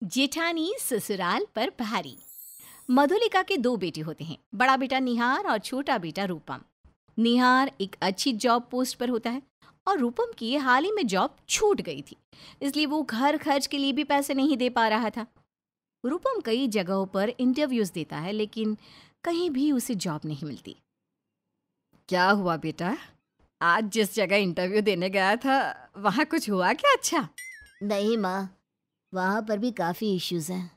जेठानी ससुराल पर भारी। मधुलिका के दो बेटे होते हैं, बड़ा बेटा निहार और छोटा बेटा रूपम। निहार एक अच्छी जॉब पोस्ट पर होता है और रूपम की हाल ही में जॉब छूट गई थी, इसलिए वो घर खर्च के लिए भी पैसे नहीं दे पा रहा था। रूपम कई जगहों पर इंटरव्यूज देता है, लेकिन कहीं भी उसे जॉब नहीं मिलती। क्या हुआ बेटा, आज जिस जगह इंटरव्यू देने गया था वहाँ कुछ हुआ क्या? अच्छा। नहीं माँ, वहाँ पर भी काफ़ी इश्यूज हैं।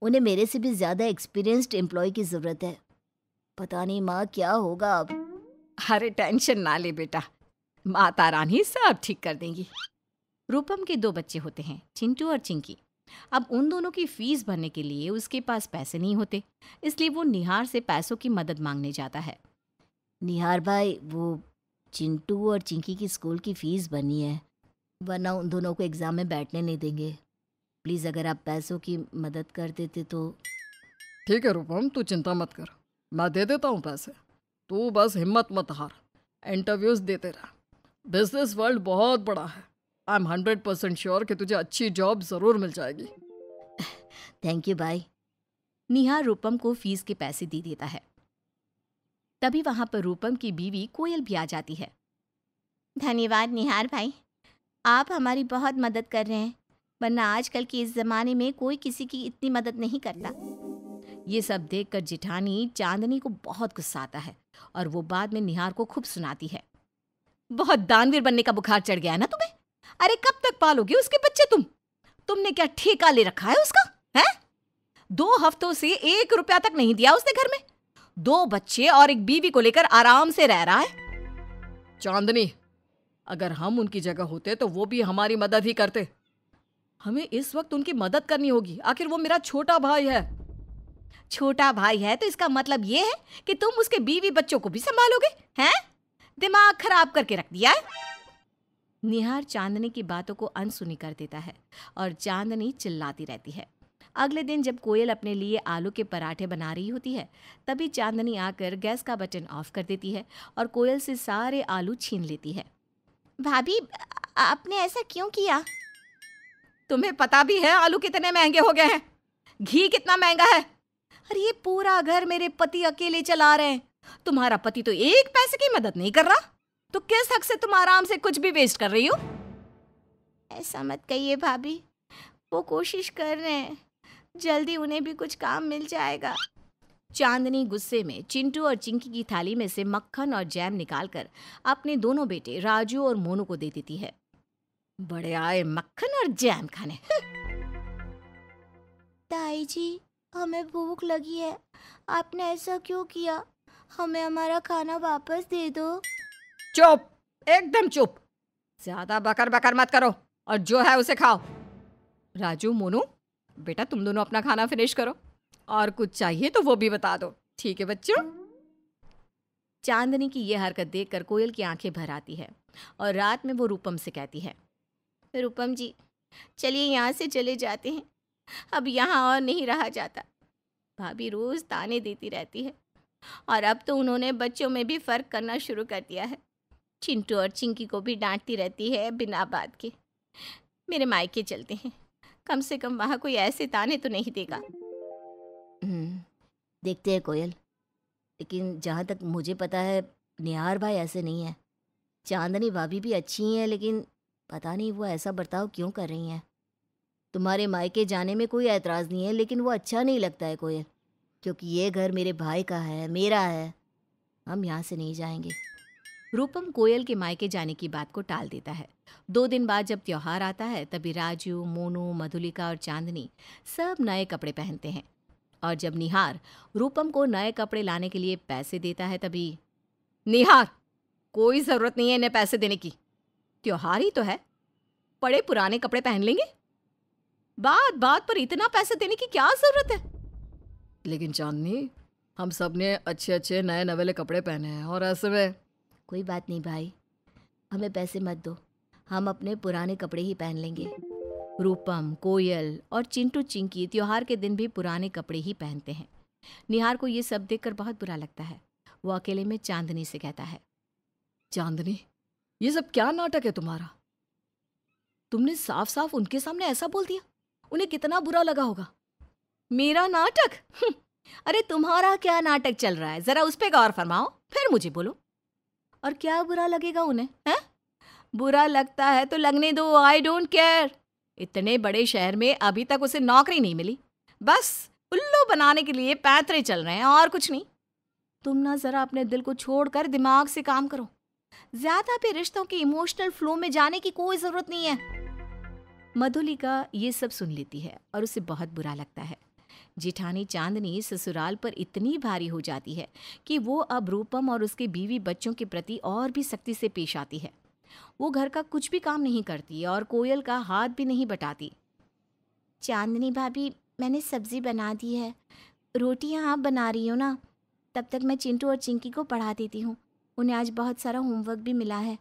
उन्हें मेरे से भी ज़्यादा एक्सपीरियंस्ड एम्प्लॉय की ज़रूरत है। पता नहीं माँ क्या होगा अब। अरे टेंशन ना ले बेटा, माता रानी सब ठीक कर देंगी। रूपम के दो बच्चे होते हैं, चिंटू और चिंकी। अब उन दोनों की फीस भरने के लिए उसके पास पैसे नहीं होते, इसलिए वो निहार से पैसों की मदद मांगने जाता है। निहार भाई, वो चिंटू और चिंकी की स्कूल की फ़ीस बनी है, वरना उन दोनों को एग्ज़ाम में बैठने नहीं देंगे। प्लीज़ अगर आप पैसों की मदद कर देते तो। ठीक है रूपम, तू चिंता मत कर, मैं दे देता हूँ पैसे। तू बस हिम्मत मत हार, इंटरव्यूज देते रह। बिजनेस वर्ल्ड बहुत बड़ा है। आई एम 100% श्योर कि तुझे अच्छी जॉब ज़रूर मिल जाएगी। थैंक यू भाई। निहार रूपम को फीस के पैसे दे देता है। तभी वहां पर रूपम की बीवी कोयल भी आ जाती है। धन्यवाद निहार भाई, आप हमारी बहुत मदद कर रहे हैं, वरना आजकल के इस जमाने में कोई किसी की इतनी मदद नहीं करता। ये सब देखकर जेठानी चांदनी को बहुत गुस्सा आता है और वो बाद में निहार को खूब सुनाती है। बहुत दानवीर बनने का बुखार चढ़ गया है ना तुम्हें? अरे कब तक पालोगे उसके बच्चे तुमने क्या ठेका ले रखा है उसका? है 2 हफ्तों से 1 रुपया तक नहीं दिया उसने घर में। 2 बच्चे और एक बीवी को लेकर आराम से रह रहा है। चांदनी, अगर हम उनकी जगह होते तो वो भी हमारी मदद ही करते। हमें इस वक्त उनकी मदद करनी होगी, आखिर वो मेरा छोटा भाई है। छोटा भाई है तो इसका मतलब ये है कि तुम उसके बीवी बच्चों को भी संभालोगे? हैं? दिमाग खराब करके रख दिया है। निहार चांदनी की बातों को अनसुनी कर देता है और चांदनी चिल्लाती रहती है। अगले दिन जब कोयल अपने लिए आलू के पराठे बना रही होती है, तभी चांदनी आकर गैस का बटन ऑफ कर देती है और कोयल से सारे आलू छीन लेती है। भाभी, आपने ऐसा क्यों किया? तुम्हें पता भी है आलू कितने महंगे हो गए हैं, घी कितना महंगा है। अरे ये पूरा घर मेरे पति अकेले चला रहे हैं, तुम्हारा पति तो एक पैसे की मदद नहीं कर रहा, तो किस हक से तुम आराम से कुछ भी वेस्ट कर रही हो? ऐसा मत कहिए भाभी, वो कोशिश कर रहे हैं, जल्दी उन्हें भी कुछ काम मिल जाएगा। चांदनी गुस्से में चिंटू और चिंकी की थाली में से मक्खन और जैम निकालकर अपने दोनों बेटे राजू और मोनू को दे देती है। बड़े आए मक्खन और जैम खाने। ताई जी, हमें भूख लगी है, आपने ऐसा क्यों किया? हमें हमारा खाना वापस दे दो। चुप, एकदम चुप, ज्यादा बकर बकर मत करो और जो है उसे खाओ। राजू, मोनू, बेटा तुम दोनों अपना खाना फिनिश करो, और कुछ चाहिए तो वो भी बता दो, ठीक है बच्चों? चांदनी की यह हरकत देखकर कोयल की आंखें भर आती है और रात में वो रूपम से कहती है, रूपम जी, चलिए यहाँ से चले जाते हैं, अब यहाँ और नहीं रहा जाता। भाभी रोज ताने देती रहती है और अब तो उन्होंने बच्चों में भी फर्क करना शुरू कर दिया है। चिंटू और चिंकी को भी डांटती रहती है बिना बात के। मेरे मायके चलते हैं, कम से कम वहाँ कोई ऐसे ताने तो नहीं देगा। देखते हैं कोयल, लेकिन जहाँ तक मुझे पता है निहार भाई ऐसे नहीं है। चांदनी भाभी भी अच्छी हैं, लेकिन पता नहीं वो ऐसा बर्ताव क्यों कर रही हैं। तुम्हारे मायके जाने में कोई ऐतराज़ नहीं है, लेकिन वो अच्छा नहीं लगता है कोयल, क्योंकि ये घर मेरे भाई का है, मेरा है। हम यहाँ से नहीं जाएंगे। रूपम कोयल के मायके जाने की बात को टाल देता है। 2 दिन बाद जब त्योहार आता है, तभी राजू, मोनू, मधुलिका और चांदनी सब नए कपड़े पहनते हैं। और जब निहार रूपम को नए कपड़े लाने के लिए पैसे देता है, तभी निहार, कोई ज़रूरत नहीं है इन्हें पैसे देने की, त्योहार ही तो है, पड़े पुराने कपड़े पहन लेंगे, बात बात पर इतना पैसे देने की क्या ज़रूरत है? लेकिन चांदनी, हम सब ने अच्छे अच्छे नए नवेले कपड़े पहने हैं और ऐसे में। कोई बात नहीं भाई, हमें पैसे मत दो, हम अपने पुराने कपड़े ही पहन लेंगे। रूपम, कोयल और चिंटू चिंकी त्योहार के दिन भी पुराने कपड़े ही पहनते हैं। निहार को ये सब देखकर बहुत बुरा लगता है। वो अकेले में चांदनी से कहता है, चांदनी, ये सब क्या नाटक है तुम्हारा? तुमने साफ साफ उनके सामने ऐसा बोल दिया, उन्हें कितना बुरा लगा होगा। मेरा नाटक? अरे तुम्हारा क्या नाटक चल रहा है, जरा उस पे गौर फरमाओ, फिर मुझे बोलो। और क्या बुरा लगेगा उन्हें, हैं? बुरा लगता है तो लगने दो, आई डोंट केयर। इतने बड़े शहर में अभी तक उसे नौकरी नहीं मिली, बस उल्लू बनाने के लिए पैंतरे चल रहे हैं और कुछ नहीं। तुम ना जरा अपने दिल को छोड़कर दिमाग से काम करो। ज्यादा भी रिश्तों के इमोशनल फ्लो में जाने की कोई जरूरत नहीं है। मधुलिका ये सब सुन लेती है और उसे बहुत बुरा लगता है। जेठानी चांदनी ससुराल पर इतनी भारी हो जाती है कि वो अब रूपम और उसके बीवी बच्चों के प्रति और भी सख्ती से पेश आती है। वो घर का कुछ भी काम नहीं करती और कोयल का हाथ भी नहीं बटाती। चांदनी भाभी, मैंने सब्जी बना दी है, रोटियां आप बना रही हो ना? तब तक मैं चिंटू और चिंकी को पढ़ा देती हूँ, उन्हें आज बहुत सारा होमवर्क भी मिला है।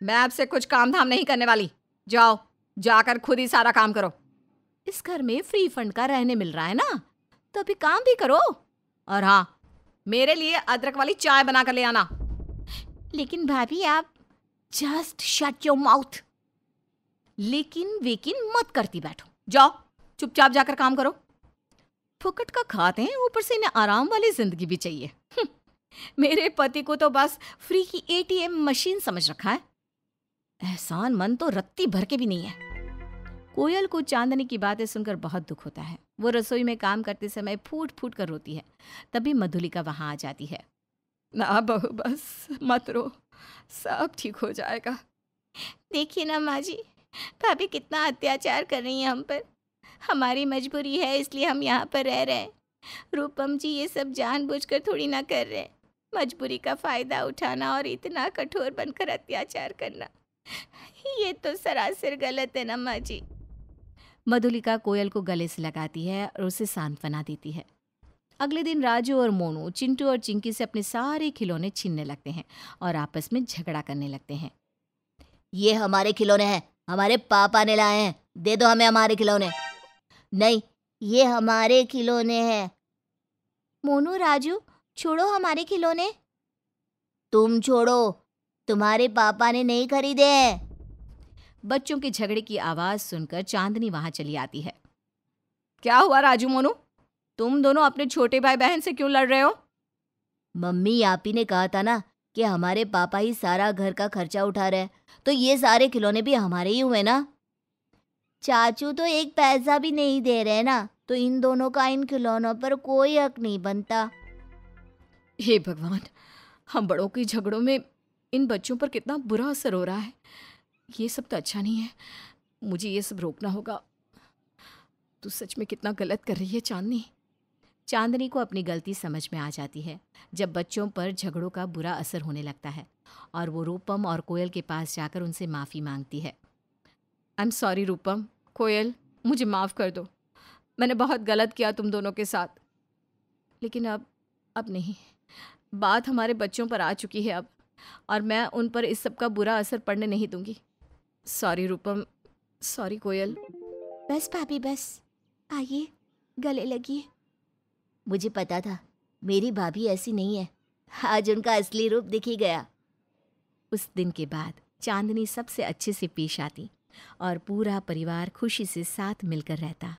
मैं आपसे कुछ काम धाम नहीं करने वाली, जाओ जाकर खुद ही सारा काम करो। इस घर में फ्री फंड का रहने मिल रहा है ना, तो अभी काम भी करो। और हाँ, मेरे लिए अदरक वाली चाय बना कर ले आना। लेकिन भाभी आप जस्ट शट योर माउथ। लेकिन वेकिन मत करती बैठो, जाओ चुपचाप जाकर काम करो। फुकट का खाते हैं, ऊपर से इन्हें आराम वाली जिंदगी भी चाहिए। मेरे पति को तो बस फ्री की एटीएम मशीन समझ रखा है। एहसान मन तो रत्ती भर के भी नहीं है। कोयल को चांदनी की बातें सुनकर बहुत दुख होता है। वो रसोई में काम करते समय फूट फूट कर रोती है। तभी मधुलिका वहां आ जाती है। ना बहू, बस मत रो, सब ठीक हो जाएगा। देखिए ना माँ जी, भाभी कितना अत्याचार कर रही हैं हम पर। हमारी मजबूरी है इसलिए हम यहाँ पर रह रहे हैं। रूपम जी ये सब जानबूझकर थोड़ी ना कर रहे हैं। मजबूरी का फ़ायदा उठाना और इतना कठोर बनकर अत्याचार करना, ये तो सरासर गलत है ना माँ जी। मधुलिका कोयल को गले से लगाती है और उसे सांत्वना देती है। अगले दिन राजू और मोनू चिंटू और चिंकी से अपने सारे खिलौने छीनने लगते हैं और आपस में झगड़ा करने लगते हैं। ये हमारे खिलौने हैं, हमारे पापा ने लाए हैं, दे दो हमें हमारे खिलौने। नहीं, ये हमारे खिलौने हैं। मोनू, राजू, छोड़ो हमारे खिलौने। तुम छोड़ो, तुम्हारे पापा ने नहीं खरीदे हैं। बच्चों के झगड़े की आवाज सुनकर चांदनी वहां चली आती है। क्या हुआ राजू मोनू, तुम दोनों अपने छोटे भाई बहन से क्यों लड़ रहे हो? मम्मी आपी ने कहा था ना कि हमारे पापा ही सारा घर का खर्चा उठा रहे हैं, तो ये सारे खिलौने भी हमारे ही हुए ना। चाचू तो एक पैसा भी नहीं दे रहे ना, तो इन दोनों का इन खिलौनों पर कोई हक नहीं बनता। हे भगवान, हम बड़ों के झगड़ों में इन बच्चों पर कितना बुरा असर हो रहा है। ये सब तो अच्छा नहीं है, मुझे ये सब रोकना होगा। तू सच में कितना गलत कर रही है चांदनी। चांदनी को अपनी गलती समझ में आ जाती है जब बच्चों पर झगड़ों का बुरा असर होने लगता है और वो रूपम और कोयल के पास जाकर उनसे माफ़ी मांगती है। आई एम सॉरी रूपम, कोयल, मुझे माफ़ कर दो। मैंने बहुत गलत किया तुम दोनों के साथ, लेकिन अब नहीं। बात हमारे बच्चों पर आ चुकी है अब, और मैं उन पर इस सब का बुरा असर पड़ने नहीं दूंगी। सॉरी रूपम, सॉरी कोयल। बस भाभी बस, आइए गले लगिए। मुझे पता था मेरी भाभी ऐसी नहीं है, आज उनका असली रूप दिख ही गया। उस दिन के बाद चांदनी सबसे अच्छे से पेश आती और पूरा परिवार खुशी से साथ मिलकर रहता।